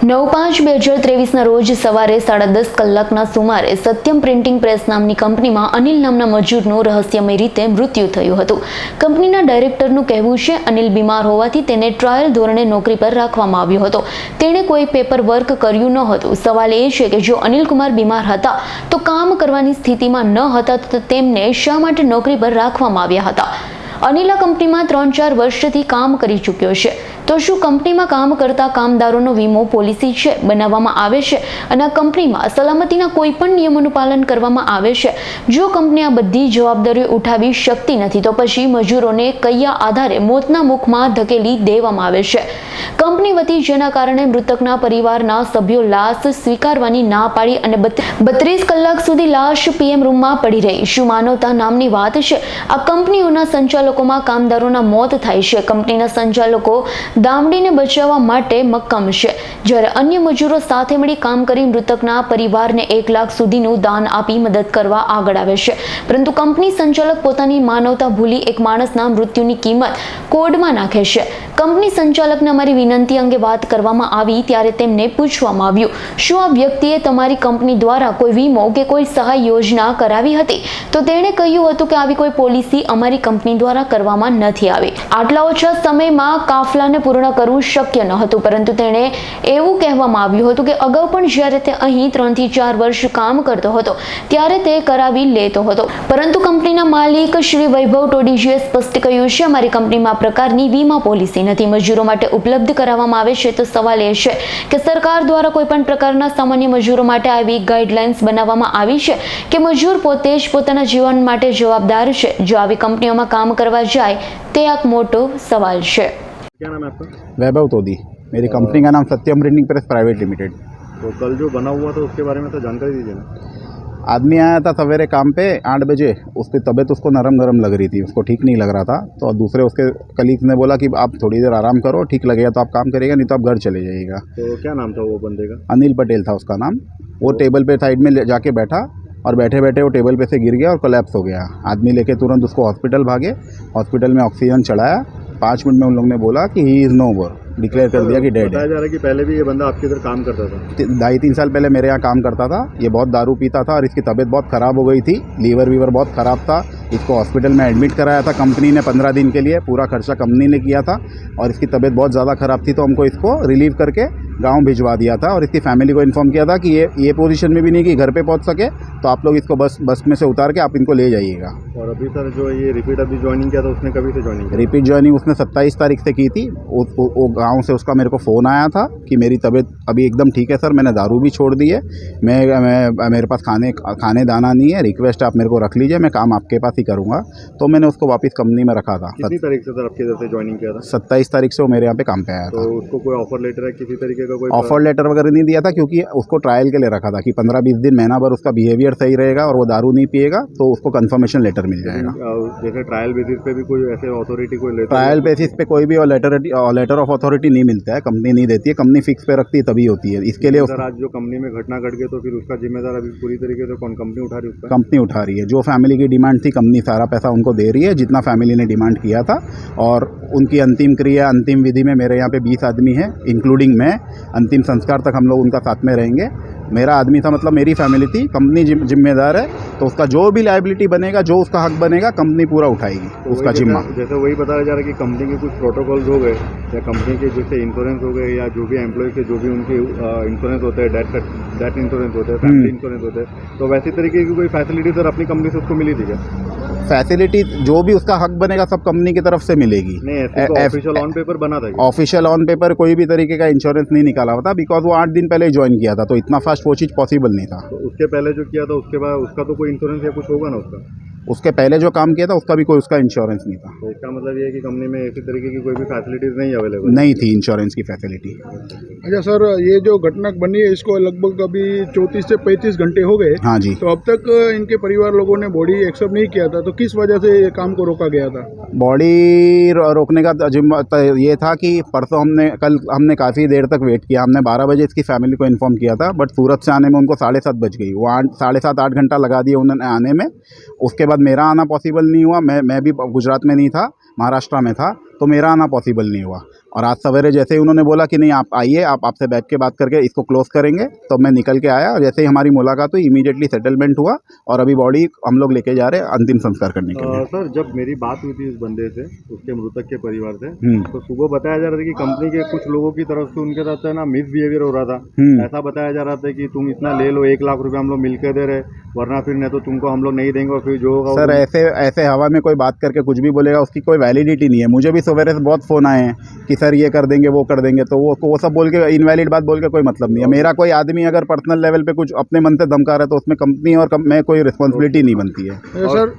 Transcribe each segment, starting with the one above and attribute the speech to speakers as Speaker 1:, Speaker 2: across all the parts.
Speaker 1: 9/5/2023 રોજ સવારે 10:30 કલાકના સુમારે સત્યમ પ્રિન્ટિંગ પ્રેસ નામની કંપનીમાં અનિલ નામના મજૂરનું રહસ્યમય રીતે મૃત્યુ થયું હતું। કંપનીના ડાયરેક્ટરનું કહેવું છે અનિલ બીમાર હોવાથી તેને ટ્રાયલ ધોરણે નોકરી પર રાખવામાં આવ્યો હતો। તેણે કોઈ પેપર વર્ક કર્યું ન હતું। સવાલ એ છે કે જો અનિલ કુમાર બીમાર હતા તો કામ કરવાની સ્થિતિમાં ન હતા તો તેમને શા માટે નોકરી પર રાખવામાં આવ્યા હતા? અનિલ આ કંપનીમાં 3-4 વર્ષથી કામ કરી ચૂક્યો છે, તો શું કંપનીમાં કામ કરતા કામદારોનો વીમો પોલિસી છે બનાવવામાં આવે છે અને આ કંપનીમાં સલામતીના કોઈ પણ નિયમોનું પાલન કરવામાં આવે છે? જો કંપની આ બધી જવાબદારીઓ ઉઠાવી શકતી નથી તો પછી મજૂરોને કયા આધારે મોતના મુખમાં ધકેલી દેવામાં આવે છે? કંપની વતી જેના કારણે મૃતકના પરિવારના સભ્યો લાશ સ્વીકારવાની ના પાડી અને 32 કલાક સુધી લાશ પીએમ રૂમમાં પડી રહી। શું માનવતા નામની વાત છે? આ કંપનીઓના સંચાલકોમાં કામદારોના મોત થાય છે, કંપનીના સંચાલકો દામડીને બચાવવા માટે મક્કમ છે, જ્યારે અન્ય મજૂરો સાથે મળી કામ કરી મૃતકના પરિવારને 1 લાખ સુધીનું દાન આપી મદદ કરવા આગળ આવે છે। પરંતુ કંપની સંચાલક પોતાની માનવતા ભૂલી એક માણસના મૃત્યુની કિંમત કોડમાં નાખે છે। કંપની સંચાલકને અમારી વિનંતી અંગે વાત કરવામાં આવી ત્યારે તેમને પૂછવામાં આવ્યું, શું આ વ્યક્તિએ તમારી કંપની દ્વારા કોઈ વીમો કે કોઈ સહાય યોજના કરાવી હતી? તો તેણે કહ્યું હતું કે આવી કોઈ પોલિસી અમારી કંપની દ્વારા કરવામાં નથી આવી। આટલા ઓછા સમયમાં કાફલાને પૂર્ણ કરવું શક્ય ન હતું, પરંતુ તેણે એવું કહેવામાં આવ્યું હતું કે અગાઉ પણ જ્યારે તે અહીં 3 થી 4 વર્ષ કામ કરતો હતો ત્યારે તે કરાવી લેતો હતો, પરંતુ કંપનીના માલિક શ્રી વૈભવ ટોડીજીએ સ્પષ્ટ કહ્યું છે અમારી કંપનીમાં આ પ્રકારની વીમા પોલિસી નથી મજૂરો માટે ઉપલબ્ધ કરાવવામાં આવે છે। તો સવાલ એ છે કે સરકાર દ્વારા કોઈ પણ પ્રકારના સામાન્ય મજૂરો માટે આવી ગાઈડલાઇન્સ બનાવવામાં આવી છે કે મજૂર પોતે જ પોતાના જીવન માટે જવાબદાર છે? જો આવી કંપનીઓમાં કામ કરવા જાય તે એક મોટો સવાલ છે।
Speaker 2: क्या नाम है आपका?
Speaker 3: वैभव तोदी। मेरी कंपनी का नाम सत्यम प्रिंटिंग प्रेस प्राइवेट लिमिटेड।
Speaker 2: तो कल जो बना हुआ था उसके बारे में तो जानकारी दीजिए ना।
Speaker 3: आदमी आया था सवेरे काम पे 8 बजे, उसकी तबीयत उसको नरम गरम लग रही थी, उसको ठीक नहीं लग रहा था। तो दूसरे उसके कलीग्स ने बोला कि आप थोड़ी देर आराम करो, ठीक लगेगा तो आप काम करिएगा, नहीं तो आप घर चले जाइएगा।
Speaker 2: तो क्या नाम था वो बंदे का?
Speaker 3: अनिल पटेल था उसका नाम। वो टेबल पे साइड में जाके बैठा और बैठे बैठे वो टेबल पे से गिर गया और कोलैप्स हो गया। आदमी लेके तुरंत उसको हॉस्पिटल भागे, हॉस्पिटल में ऑक्सीजन चढ़ाया। 5 मिनट में उन लोगों ने बोला कि he is no more, declare कर दिया कि डेड है।
Speaker 2: बताया जा रहा है कि पहले भी ये बंदा आपके इधर काम करता था।
Speaker 3: 2.5-3 साल पहले मेरे यहाँ काम करता था। ये बहुत दारू पीता था और इसकी तबीयत बहुत ख़राब हो गई थी, लीवर वीवर बहुत ख़राब था। इसको हॉस्पिटल में एडमिट कराया था कंपनी ने 15 दिन के लिए, पूरा खर्चा कंपनी ने किया था। और इसकी तबीयत बहुत ज़्यादा ख़राब थी तो हमको इसको रिलीव करके गांव भिजवा दिया था और इसकी फैमिली को इन्फॉर्म किया था कि ये पोजीशन में भी नहीं कि घर पे पहुंच सके, तो आप लोग इसको बस में से उतार के आप इनको ले जाइएगा।
Speaker 2: और अभी सर जो ये रिपीट अभी ज्वाइनिंग किया था उसने कभी से ज्वाइनिंग किया?
Speaker 3: रिपीट ज्वाइनिंग उसने 27 तारीख से की थी। वो गाँव से उसका मेरे को फ़ोन आया था कि मेरी तबीयत अभी एकदम ठीक है सर, मैंने दारू भी छोड़ दी है, मैं मेरे पास खाने दाना नहीं है, रिक्वेस्ट आप मेरे को रख लीजिए, मैं काम आपके पास ही करूँगा। तो मैंने उसको वापस कंपनी में रखा था।
Speaker 2: कितनी तारीख से सर आपके इधर से ज्वाइनिंग किया था?
Speaker 3: 27 तारीख से वो मेरे यहाँ पे काम पे आया था।
Speaker 2: तो उसको कोई ऑफर लेटर है किसी तरीके का? कोई
Speaker 3: ऑफर लेटर वगैरह नहीं दिया था क्योंकि उसको ट्रायल के लिए रखा था कि 15-20 दिन महीना भर उसका बिहेवियर सही रहेगा और वो दारू नहीं पिएगा तो उसको कंफर्मेशन लेटर मिल जाएगा।
Speaker 2: जैसे ट्रायल बेसिस पे भी कोई ऐसे अथॉरिटी कोई लेटर?
Speaker 3: ट्रायल बेसिस पे कोई भी लेटर ऑफ अथॉरिटी नहीं मिलता है, कंपनी नहीं देती है, कंपनी फिक्स पे रखती है तभी होती है। इसके लिए
Speaker 2: सर आज जो कंपनी में घटना घट गई तो फिर उसका जिम्मेदार अभी पूरी तरीके से कौन कंपनी उठा रही है? उसका
Speaker 3: कंपनी उठा रही है। जो फैमिली की डिमांड थी कंपनी सारा पैसा उनको दे रही है जितना फैमिली ने डिमांड किया था। और उनकी अंतिम क्रिया अंतिम विधि में मेरे यहाँ पे 20 आदमी हैं इंक्लूडिंग मैं। अंतिम संस्कार तक हम लोग उनका साथ में रहेंगे। मेरा आदमी था मतलब मेरी फैमिली थी, कंपनी जिम्मेदार है, तो उसका जो भी लायबिलिटी बनेगा, जो उसका हक बनेगा कंपनी पूरा उठाएगी तो उसका जिम्मा।
Speaker 2: जैसे वही बताया जा रहा है कि कंपनी के कुछ प्रोटोकॉल्स हो गए या कंपनी के जैसे इंश्योरेंस हो गए या जो भी एम्प्लॉय के जो भी उनके इंश्योरेंस होते हैं, डेथ इंश्योरेंस होते हैं, फैमिली इंश्योरेंस होते हैं, तो वैसी तरीके की कोई फैसिलिटी सर अपनी कंपनी से उसको मिली थी क्या?
Speaker 3: फैसिलिटी जो भी उसका हक बनेगा सब कंपनी की तरफ से मिलेगी।
Speaker 2: नहीं ऐसे तो ऑफिशियल ऑन पेपर बना था?
Speaker 3: ऑफिशियल ऑन पेपर कोई भी तरीके का इंश्योरेंस नहीं निकाला हुआ था बिकॉज वो 8 दिन पहले ज्वाइन किया था, तो इतना फास्ट वो चीज़ पॉसिबल नहीं था।
Speaker 2: तो उसके पहले जो किया था उसके बाद उसका तो कोई इंश्योरेंस या कुछ होगा ना उसका?
Speaker 3: उसके पहले जो काम किया था उसका भी कोई उसका इंश्योरेंस नहीं था।
Speaker 2: तो इसका मतलब ये है कि कंपनी में ऐसी तरीके की कोई भी फैसिलिटीज़ नहीं अवेलेबल?
Speaker 3: नहीं थी इंश्योरेंस की फैसिलिटी।
Speaker 4: अच्छा सर, ये जो घटना बनी है इसको लगभग अभी 34 से 35 घंटे हो गए।
Speaker 3: हाँ जी।
Speaker 4: तो अब तक इनके परिवार लोगों ने बॉडी एक्सेप्ट नहीं किया था, तो किस वजह से ये काम को रोका गया था?
Speaker 3: बॉडी रोकने का ये था कि परसों कल हमने काफ़ी देर तक वेट किया। हमने 12 बजे इसकी फैमिली को इन्फॉर्म किया था, बट सूरत से आने में उनको 7:30 बज गई। वो 7.5-8 घंटा लगा दिया उन्होंने आने में। उसके बाद मेरा आना पॉसिबल नहीं हुआ। मैं भी गुजरात में नहीं था, महाराष्ट्र में था, तो मेरा आना पॉसिबल नहीं हुआ। और आज सवेरे जैसे ही उन्होंने बोला कि नहीं आप आइए, आपसे बैठ के बात करके इसको क्लोज करेंगे, तो मैं निकल के आया और जैसे ही हमारी मुलाकात हुई इमीडिएटली सेटलमेंट हुआ और अभी बॉडी हम लोग लेके जा रहे हैं अंतिम संस्कार करने के लिए।
Speaker 2: सर, जब मेरी बात हुई थी उस बंदे से, उसके मृतक के परिवार से,
Speaker 3: हम्म।
Speaker 2: तो सुबह बताया जा रहा था कि कंपनी के कुछ लोगों की तरफ से उनके साथ है ना मिसबिहेवियर हो रहा था। ऐसा बताया जा रहा था कि तुम इतना ले लो, 1 लाख रुपए हम लोग मिलकर दे रहे, वरना फिर नहीं तो तुमको हम लोग नहीं देंगे और फिर जो होगा।
Speaker 3: सर ऐसे हवा में कोई बात करके कुछ भी बोलेगा उसकी कोई वैलिडिटी नहीं है। मुझे भी सवेरे से बहुत फ़ोन आए हैं कि सर ये कर देंगे वो कर देंगे, तो वो सब बोल के इनवैलिड बात बोल के कोई मतलब नहीं है। मेरा कोई आदमी अगर पर्सनल लेवल पे कुछ अपने मन से धमका रहा है तो उसमें कंपनी और मैं कोई रिस्पॉन्सिबिलिटी नहीं बनती है।
Speaker 4: सर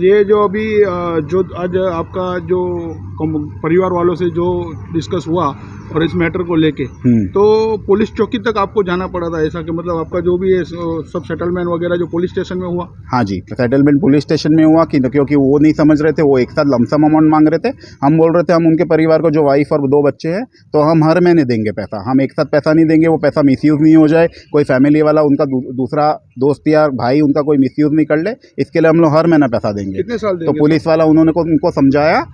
Speaker 4: ये जो अभी जो आज आपका जो परिवार वालों से जो डिस्कस हुआ और इस मैटर को लेके, तो पुलिस चौकी तक आपको जाना पड़ा था ऐसा कि मतलब आपका जो भी है सब सेटलमेंट वगैरह जो पुलिस स्टेशन में हुआ?
Speaker 3: हाँ जी, सेटलमेंट पुलिस स्टेशन में हुआ कि क्योंकि वो नहीं समझ रहे थे, वो एक साथ लमसम अमाउंट मांग रहे थे। हम बोल रहे थे हम उनके परिवार को, जो वाइफ और 2 बच्चे हैं, तो हम हर महीने देंगे पैसा, हम एक साथ पैसा नहीं देंगे, वो पैसा मिसयूज़ नहीं हो जाए, कोई फैमिली वाला उनका दूसरा दोस्त या भाई उनका कोई मिसयूज़ नहीं कर ले, इसके लिए हम लोग हर महीना पैसा देंगे।
Speaker 4: कितने साल देंगे?
Speaker 3: तो पुलिस वाला उनको समझाया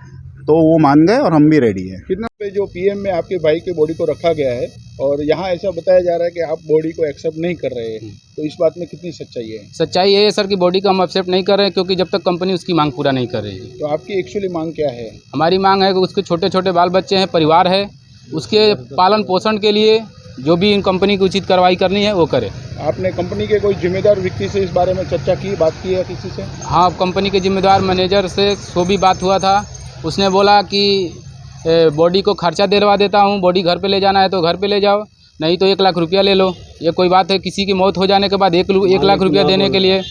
Speaker 3: तो वो मान गए और हम भी रेडी हैं।
Speaker 4: कितना पे जो पीएम में आपके भाई के बॉडी को रखा गया है और यहाँ ऐसा बताया जा रहा है कि आप बॉडी को एक्सेप्ट नहीं कर रहे हैं, तो इस बात में कितनी सच्चाई है?
Speaker 5: सच्चाई ये है सर कि बॉडी को हम एक्सेप्ट नहीं कर रहे हैं क्योंकि जब तक कंपनी उसकी मांग पूरा नहीं कर रही है।
Speaker 4: तो आपकी एक्चुअली मांग क्या है?
Speaker 5: हमारी मांग है कि उसके छोटे छोटे बाल बच्चे हैं, परिवार है, उसके पालन पोषण के लिए जो भी इन कंपनी की उचित कार्रवाई करनी है वो करे।
Speaker 4: आपने कंपनी के कोई जिम्मेदार व्यक्ति से इस बारे में चर्चा की, बात की है किसी से?
Speaker 5: हाँ, कंपनी के जिम्मेदार मैनेजर से सो भी बात हुआ था। उसने बोला कि बॉडी को खर्चा दिलवा देता हूँ, बॉडी घर पे ले जाना है तो घर पे ले जाओ, नहीं तो 1 लाख रुपया ले लो। ये कोई बात है? किसी की मौत हो जाने के बाद 1 लाख रुपया देने के लिए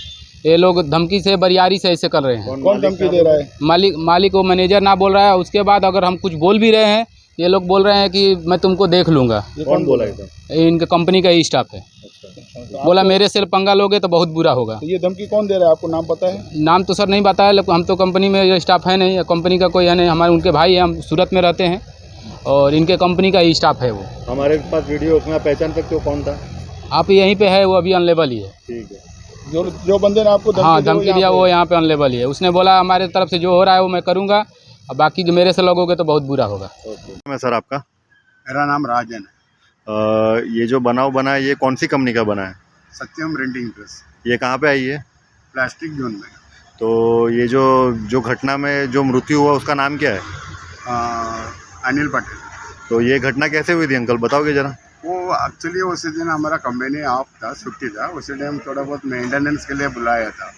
Speaker 5: ये लोग धमकी से, बरियारी से ऐसे कर रहे हैं।
Speaker 4: कौन धमकी दे रहा है?
Speaker 5: मालिक वो मैनेजर ना बोल रहा है। उसके बाद अगर हम कुछ बोल भी रहे हैं, ये लोग बोल रहे हैं कि मैं तुमको देख लूँगा।
Speaker 2: ये कौन बोला है?
Speaker 5: इनके कंपनी का ही स्टाफ है। बोला मेरे से पंगा लोगे तो बहुत बुरा होगा।
Speaker 4: तो ये धमकी कौन दे रहा है, आपको नाम पता है?
Speaker 5: नाम तो सर नहीं बताया, लेकिन हम तो कंपनी में स्टाफ है नहीं, कंपनी का कोई है नहीं, हमारे उनके भाई हैं, हम सूरत में रहते हैं और इनके कंपनी का ही स्टाफ है वो।
Speaker 2: हमारे पास वीडियो, उसमें पहचान सकते हो कौन था?
Speaker 5: आप यहीं पे है, वो अभी अनलेबल ही है।
Speaker 2: ठीक है।
Speaker 4: जो बंदे ने आपको
Speaker 5: धमकी दिया वो यहाँ पे अनलेबल ही है। उसने बोला हमारे तरफ से जो हो रहा है वो मैं करूँगा, और बाकी जो मेरे से लगोगे तो बहुत बुरा होगा।
Speaker 2: मैं सर आपका?
Speaker 4: मेरा नाम राजन है।
Speaker 2: ये जो बना है ये कौन सी कंपनी का बना है?
Speaker 4: सत्यम प्रिंटिंग प्रेस,
Speaker 2: ये कहाँ पे आई है?
Speaker 4: प्लास्टिक जोन में।
Speaker 2: तो ये जो घटना में जो मृत्यु हुआ उसका नाम क्या है?
Speaker 4: अनिल पटेल।
Speaker 2: तो ये घटना कैसे हुई थी अंकल, बताओगे जरा?
Speaker 4: वो एक्चुअली उसी दिन हमारा कंपनी ऑफ था, छुट्टी था, उसी टाइम थोड़ा बहुत मेंटेनेंस के लिए बुलाया था।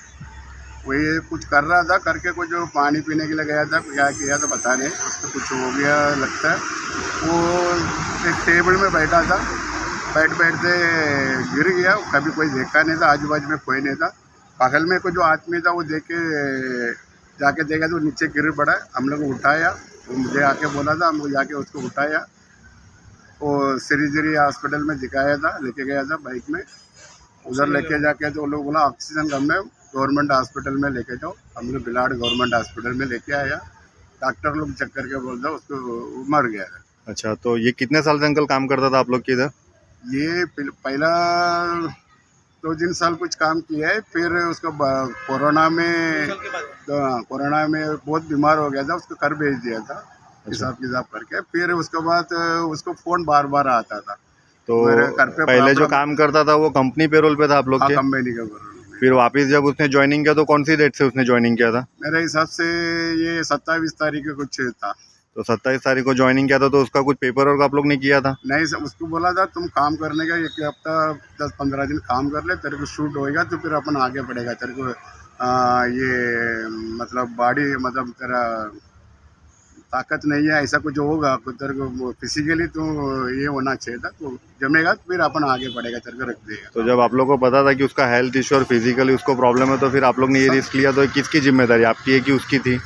Speaker 4: वही कुछ कर रहा था, करके कुछ जो पानी पीने के लिए गया था, क्या किया तो पता नहीं, उसको कुछ हो गया लगता है। वो एक टेबल में बैठा था, बैठते गिर गया, कभी कोई देखा नहीं था, आजू बाजू में कोई नहीं था। बगल में कोई जो आदमी था वो देख के जाके देखा तो नीचे गिर पड़ा। हम लोग उठाया, वो मुझे आके बोला था, हम लोग जाके उसको उठाया, वो श्रीजरी हॉस्पिटल में दिखाया था, लेके गया था बाइक में। उधर लेके जाके तो वो लोग बोला ऑक्सीजन कम है, गवर्नमेंट हॉस्पिटल में लेके जाओ। हम लोग बिलाड़ गवर्नमेंट हॉस्पिटल में लेके आया, डॉक्टर लोग चेक करके बोलता उसको मर गया है।
Speaker 2: अच्छा, तो ये कितने साल से अंकल काम करता था आप लोग के इधर?
Speaker 4: ये पहला 2-3 साल कुछ काम किया है, फिर उसको कोरोना में बहुत बीमार हो गया था, उसको घर भेज दिया था हिसाब किताब करके। फिर उसके बाद उसको फ़ोन बार बार आता था।
Speaker 2: तो
Speaker 4: मेरे घर पे
Speaker 2: पहले जो काम करता था वो कंपनी पेरोल पे था आप लोग के?
Speaker 4: कंपनी का पेरोल।
Speaker 2: फिर वापस जब उसने ज्वाइनिंग किया तो कौन सी डेट से उसने ज्वाइनिंग किया था?
Speaker 4: मेरे हिसाब से ये 27 तारीख को कुछ था।
Speaker 2: तो 27 तारीख को ज्वाइनिंग किया था, तो उसका कुछ पेपर वर्क आप लोग ने किया था?
Speaker 4: नहीं, उसको बोला था तुम काम करने का 1 हफ्ता 10-15 दिन काम कर ले, तेरे को शूट होएगा तो फिर अपन आगे बढ़ेगा। तेरे को ये मतलब बॉडी मतलब तेरा ताकत नहीं है, ऐसा कुछ होगा तेरे को फिजिकली, तो ये होना चाहिए था, तो जमेगा तो फिर अपन आगे बढ़ेगा, तेरे को रख देगा।
Speaker 2: तो जब आप लोग को पता था कि उसका हेल्थ इश्यू और फिजिकली उसको प्रॉब्लम है, तो फिर आप लोग ने ये रिस्क लिया, तो किसकी जिम्मेदारी, आपकी है कि उसकी थी?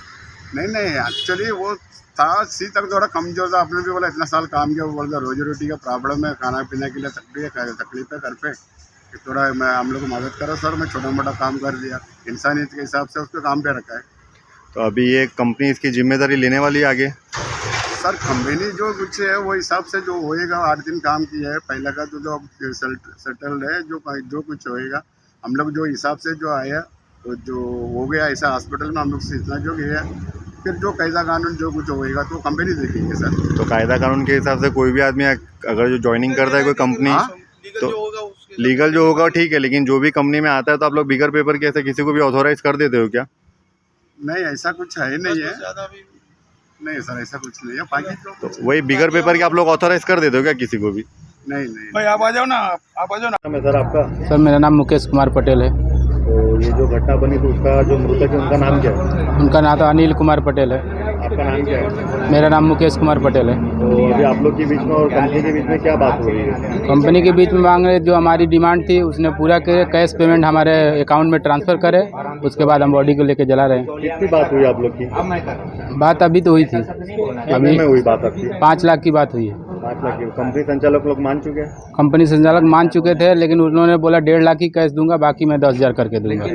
Speaker 4: नहीं, एक्चुअली वो था सी तक थोड़ा कमजोर था। आपने भी बोला इतना साल काम किया, वो बोलता रोजी रोटी का प्रॉब्लम है, खाना पीने के लिए तकलीफ है घर पे, थोड़ा हम लोग को मदद करो सर। मैं छोटा मोटा काम कर दिया, इंसानियत के हिसाब से उसको काम पे रखा है।
Speaker 2: तो अभी ये कंपनी इसकी जिम्मेदारी लेने वाली है आगे?
Speaker 4: सर कंपनी जो कुछ है वो हिसाब से जो होएगा, 8 दिन काम किया है पहला का, तो जो सेटल्ड है, जो कुछ होएगा हम लोग जो हिसाब से जो आया तो जो हो गया ऐसा हॉस्पिटल में हम लोग से इतना जो गया फिर जो कायदा कानून जो कुछ होएगा तो कंपनी देखेंगे सर।
Speaker 2: तो कायदा कानून के हिसाब से कोई भी आदमी अगर जो ज्वाइनिंग करता है कोई कंपनी तो लीगल जो होगा ठीक है, लेकिन जो भी कंपनी में आता है तो आप लोग बिगर पेपर के ऐसे किसी को भी ऑथोराइज कर देते हो क्या?
Speaker 4: नहीं ऐसा कुछ है नहीं है, नहीं सर ऐसा कुछ नहीं है। बाकी
Speaker 2: तो वही बिगर पेपर के आप लोग ऑथोराइज कर देते हो क्या किसी को भी?
Speaker 4: नहीं नहीं
Speaker 6: भाई आप आ जाओ ना, आप आ जाओ ना।
Speaker 2: मैं सर आपका,
Speaker 5: सर मेरा नाम मुकेश कुमार पटेल है।
Speaker 2: तो ये जो घटना बनी तो उसका जो मृतक है उनका नाम क्या है?
Speaker 5: उनका नाम तो अनिल कुमार पटेल है।
Speaker 2: आपका नाम क्या है?
Speaker 5: मेरा नाम मुकेश कुमार पटेल है।
Speaker 2: तो अभी आप लोग के बीच में और कंपनी के बीच में क्या बात हो रही है?
Speaker 5: कंपनी के बीच में मांग रहे, जो हमारी डिमांड थी उसने पूरा करे, कैश पेमेंट हमारे अकाउंट में ट्रांसफ़र करे, उसके बाद हम बॉडी को लेके जला रहे हैं।
Speaker 2: कितनी बात हुई आप लोग की?
Speaker 5: बात अभी तो हुई थी,
Speaker 2: अभी में हुई बात आपकी?
Speaker 5: 5 लाख की बात हुई है।
Speaker 2: 5 लाख की कंपनी संचालक लोग मान चुके हैं?
Speaker 5: कंपनी संचालक मान चुके थे, लेकिन उन्होंने बोला 1.5 लाख ही कैश दूंगा, बाकी मैं 10,000 करके दूंगा।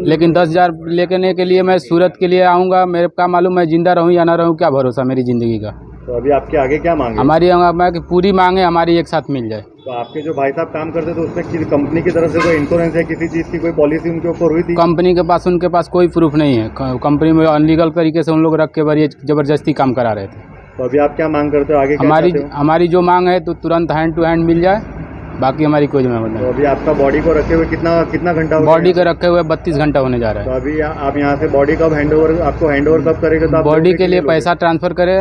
Speaker 5: लेकिन 10,000 लेने के लिए मैं सूरत के लिए आऊँगा, मेरे क्या मालूम मैं जिंदा रहूँ या ना रहूँ, क्या भरोसा मेरी ज़िंदगी का।
Speaker 2: तो अभी आपके आगे क्या मांगे?
Speaker 5: हमारी पूरी मांगे हमारी एक साथ मिल जाए।
Speaker 2: तो आपके जो भाई साहब काम करते थे उसमें कंपनी की तरफ से कोई इंश्योरेंस है, किसी चीज़ की कोई पॉलिसी उनके ऊपर हुई थी?
Speaker 5: कंपनी के पास उनके पास कोई प्रूफ नहीं है। कंपनी में अनलीगल तरीके से उन लोग रख के बड़ी ज़बरदस्ती काम करा रहे थे।
Speaker 2: तो अभी आप क्या मांग करते हो आगे? क्या चाहते हो?
Speaker 5: हमारी जो मांग है तो तुरंत हैंड टू हैंड मिल जाए, बाकी हमारी कोई जिम्मेदारी
Speaker 2: तो
Speaker 5: नहीं।
Speaker 2: अभी आपका बॉडी को रखे हुए कितना घंटा हो
Speaker 5: बॉडी
Speaker 2: गया?
Speaker 5: के रखे हुए 32 घंटा होने जा रहा
Speaker 2: तो अभी आप यहाँ से बॉडी कब आपको हैंड ओवर कब करेगा? तो
Speaker 5: है।
Speaker 2: आप
Speaker 5: बॉडी
Speaker 2: लोग
Speaker 5: के लिए
Speaker 2: लोगे?
Speaker 5: पैसा ट्रांसफ़र करे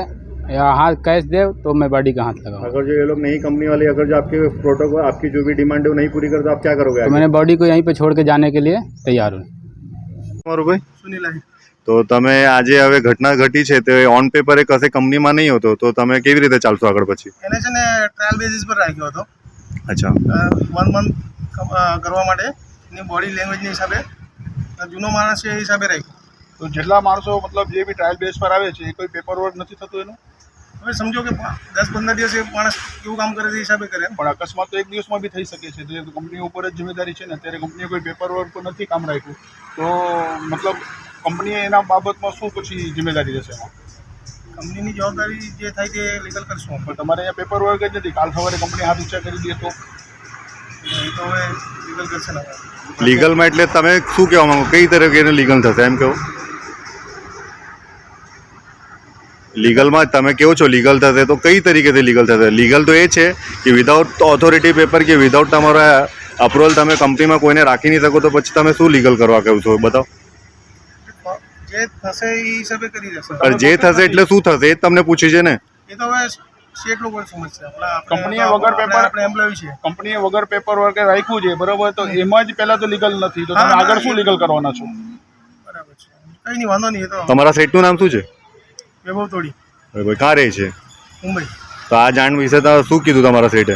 Speaker 5: या हाथ कैश दे तो मैं बॉडी का हाथ लगाऊँ।
Speaker 2: अगर जो ये लोग नहीं कंपनी वाले अगर जो आपके प्रोटोकॉल आपकी जो भी डिमांड है वो नहीं पूरी करते तो आप क्या करोगे?
Speaker 5: तो मैंने बॉडी को यहीं पे छोड़ के जाने के लिए तैयार हूँ।
Speaker 2: ભાઈ
Speaker 6: સુનિલ
Speaker 2: તો તમે આજે હવે ઘટના ઘટી છે તે ઓન પેપર કશે કંપનીમાં નહીં હોતો તો તમે કેવી રીતે ચાલશો આગળ પછી?
Speaker 6: એને છે ને ટ્રાયલ બેઝિસ પર રાખ્યો હતો,
Speaker 2: અચ્છા
Speaker 6: 1 મંથ કરવા માટે એની બોડી લેંગ્વેજની હિસાબે જૂનો માણસ છે એ હિસાબે રાખ્યો।
Speaker 7: તો જેટલા માણસો મતલબ જે બી ટ્રાયલ બેઝ પર આવે છે એ કોઈ પેપર વર્ક નથી થતું એનું?
Speaker 6: હવે સમજો કે 10-15 દિવસ એ માણસ કેવું કામ કરે તે હિસાબે કરે।
Speaker 7: પણ અકસ્માત તો એક દિવસમાં બી થઈ શકે છે, તો કંપની ઉપર જ જિમ્મેદારી છે ને। અત્યારે કંપનીએ કોઈ પેપર વર્ક પર નથી કામ રાખ્યું તો મતલબ કંપનીએ એના બાબતમાં શું પછી જિમ્મેદારી રહેશે એમાં?
Speaker 6: કંપનીની જવાબદારી જે થાય તે લીગલ કરશું।
Speaker 7: પણ તમારે અહીંયા પેપર વર્ક જ નથી, કાલ સવારે કંપની હાથ ઊંચા કરી દે તો?
Speaker 6: એ તો હવે લીગલ કરશે ને।
Speaker 2: લીગલમાં એટલે તમે શું કહેવા માંગો? કઈ તરીકે લીગલ થશે એમ કહો? લીગલમાં તમે કહો છો લીગલ થશે તો કઈ તરીકેથી લીગલ થશે? લીગલ તો એ છે કે વિધાઉટ ઓથોરિટી પેપર કે વિધાઉટ તમારા અપ્રુવલ તમે કંપનીમાં કોઈને રાખી નહીં શકો, તો પછી તમે શું લીગલ કરવા કહો છો બતાવો?
Speaker 6: જે થશે એ હિસાબે કરી દેશે।
Speaker 2: પણ જે થશે એટલે શું થશે એ જ તમને પૂછે છે ને?
Speaker 6: એ તો હવે શેઠ લોકો સમજશે।
Speaker 7: કંપનીએ વગર પેપર
Speaker 6: આપણે એમ્પ્લોય છે,
Speaker 7: કંપનીએ વગર પેપર વર્ક રાખ્યું છે બરાબર, તો એમાં જ પહેલાં તો લીગલ નથી, તો તમે આગળ શું લીગલ કરવાના છો?
Speaker 6: બરાબર છે, કંઈ નહીં વાંધો નહીં। એ તો
Speaker 2: તમારા સેટનું નામ શું છે?
Speaker 6: વૈભવ તોડી,
Speaker 2: ભાઈ ક્યાં રહે છે?
Speaker 6: મુંબઈ।
Speaker 2: તો આ જાણ વિશે તો શું કીધું તમારા સેટે?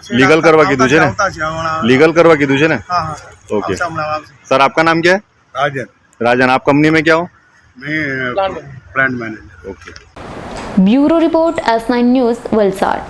Speaker 6: શેઠ
Speaker 2: લીગલ કરવા કીધું છે ને?
Speaker 6: આવતા છે હમણાં।
Speaker 2: लीगल करवा कीधु है ना?
Speaker 6: हाँ हाँ
Speaker 2: ओके
Speaker 6: આવશે, હમણાં આવશે।
Speaker 2: सर आपका नाम क्या है?
Speaker 4: राजन,
Speaker 2: राजन, आप कंपनी में क्या हो?
Speaker 4: मैं plant manager.
Speaker 2: Okay.
Speaker 1: Bureau report S9 news Valsad.